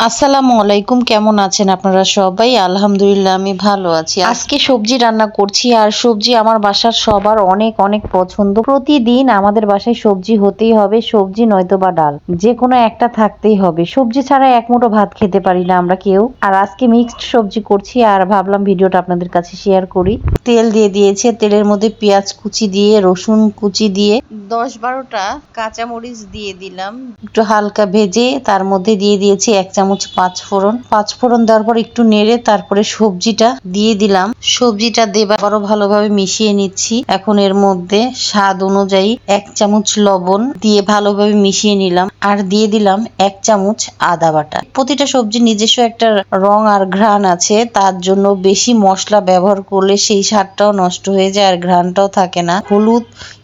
আসসালামু আলাইকুম, কেমন আছেন আপনারা সবাই? আলহামদুলিল্লাহ আমি ভালো আছি। আজকে সবজি রান্না করছি, আর সবজি আমার বাসার সবার অনেক অনেক পছন্দ। প্রতিদিন আমাদের বাসায় সবজি হতেই হবে, সবজি নয়তো বা ডাল, যে কোনো একটা থাকতেই হবে। সবজি ছাড়া এক মুঠো ভাত খেতে পারি না আমরা কেউ। আর আজকে মিক্সড সবজি করছি, আর ভাবলাম ভিডিওটা আপনাদের কাছে শেয়ার করি। তেল দিয়ে দিয়েছে, তেলের মধ্যে পেঁয়াজ কুচি দিয়ে, রসুন কুচি দিয়ে 10-12টা কাঁচামরিচ দিয়ে দিলাম, একটু হালকা ভেজে তার মধ্যে দিয়ে দিয়েছি 1 চামচ পাঁচফোড়ন দেওয়ার পর একটু নেড়ে তারপরে সবজিটা দিয়ে দিলাম। সবজিটা দেবার আবারও ভালোভাবে মিশিয়ে নিচ্ছি। এখন এর মধ্যে স্বাদ অনুযায়ী 1 চামচ লবণ দিয়ে ভালোভাবে মিশিয়ে নিলাম, আর দিয়ে দিলাম 1 চামচ আদা বাটা। প্রতিটা সবজির নিজস্ব একটা রং আর ঘ্রাণ আছে, তার জন্য বেশি মশলা ব্যবহার করলে সেই স্বাদটাও নষ্ট হয়ে যায় আর ঘ্রাণটাও থাকে না। হলুদ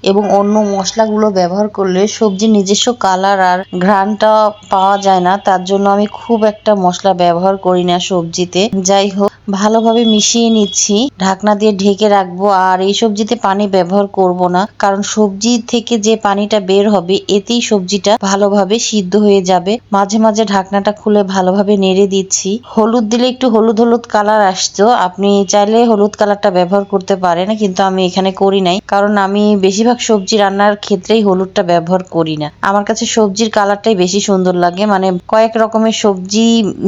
এবং অন্য মশলাগুলো ব্যবহার করলে সবজির নিজস্ব কালার আর ঘ্রাণটা পাওয়া যায় না, তার জন্য আমি খুব একটা মশলা ব্যবহার করি না সবজিতে। যাই হোক, ভালোভাবে মিশিয়ে নিচ্ছি, ঢাকনা দিয়ে ঢেকে রাখবো। আর এই সবজিতে পানি ব্যবহার করব না, কারণ সবজি থেকে যে পানিটা বের হবে এতেই সবজিটা ভালোভাবে সিদ্ধ হয়ে যাবে। মাঝে মাঝে ঢাকনাটা খুলে ভালোভাবে নেড়ে দিচ্ছি। হলুদ দিলে একটু হলুদ হলুদ কালার আসতো, আপনি চাইলে হলুদ কালারটা ব্যবহার করতে পারেন, কিন্তু আমি এখানে করি নাই, কারণ আমি বেশিরভাগ সবজি রান্নার ক্ষেত্রেই হলুদটা ব্যবহার করি না। আমার কাছে সবজির কালারটাই বেশি সুন্দর লাগে, মানে কয়েক রকমের সবজি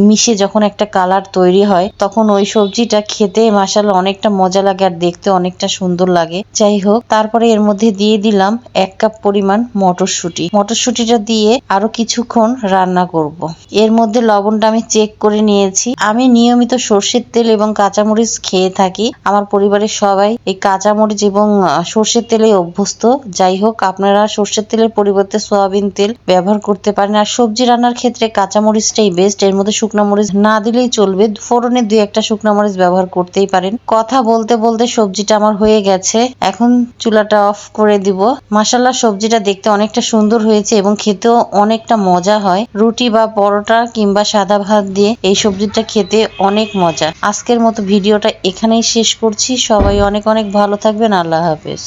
মিশে যখন একটা কালার তৈরি হয় তখন ওই সবজিটা খেতে মাশাআল্লাহ অনেকটা মজা লাগে আর দেখতে অনেকটা সুন্দর লাগে। যাই হোক, তারপরে এর মধ্যে দিয়ে দিলাম 1 কাপ পরিমাণ মটরশুঁটিটা দিয়ে আরো কিছুক্ষণ রান্না করব। এর মধ্যে লবণটা আমি চেক করে নিয়েছি। আমি নিয়মিত সর্ষের তেল এবং কাঁচামরিচ খেয়ে থাকি, আমার পরিবারের সবাই এই কাঁচামরিচ এবং সর্ষের তেলে অভ্যস্ত। যাই হোক, আপনারা সর্ষের তেলের পরিবর্তে সয়াবিন তেল ব্যবহার করতে পারেন। আর সবজি রান্নার ক্ষেত্রে কাঁচামরিচটাই বেস্ট, এর মধ্যে শুকনো মরিচ না দিলেই চলবে। ফোড়নে 2-1টা শুকনো মরিচ ব্যবহার করতেই পারেন। কথা বলতে বলতে সবজিটা আমার হয়ে গেছে, এখন চুলাটা অফ করে দিব। মাশাআল্লাহ, সবজিটা দেখতে অনেকটা সুন্দর হয়েছে এবং খেতেও অনেকটা মজা হয়। রুটি বা পরোটা কিংবা সাদা ভাত দিয়ে এই সবজিটা খেতে অনেক মজা। আজকের মতো ভিডিওটা এখানেই শেষ করছি। সবাই অনেক অনেক ভালো থাকবেন। আল্লাহ হাফেজ।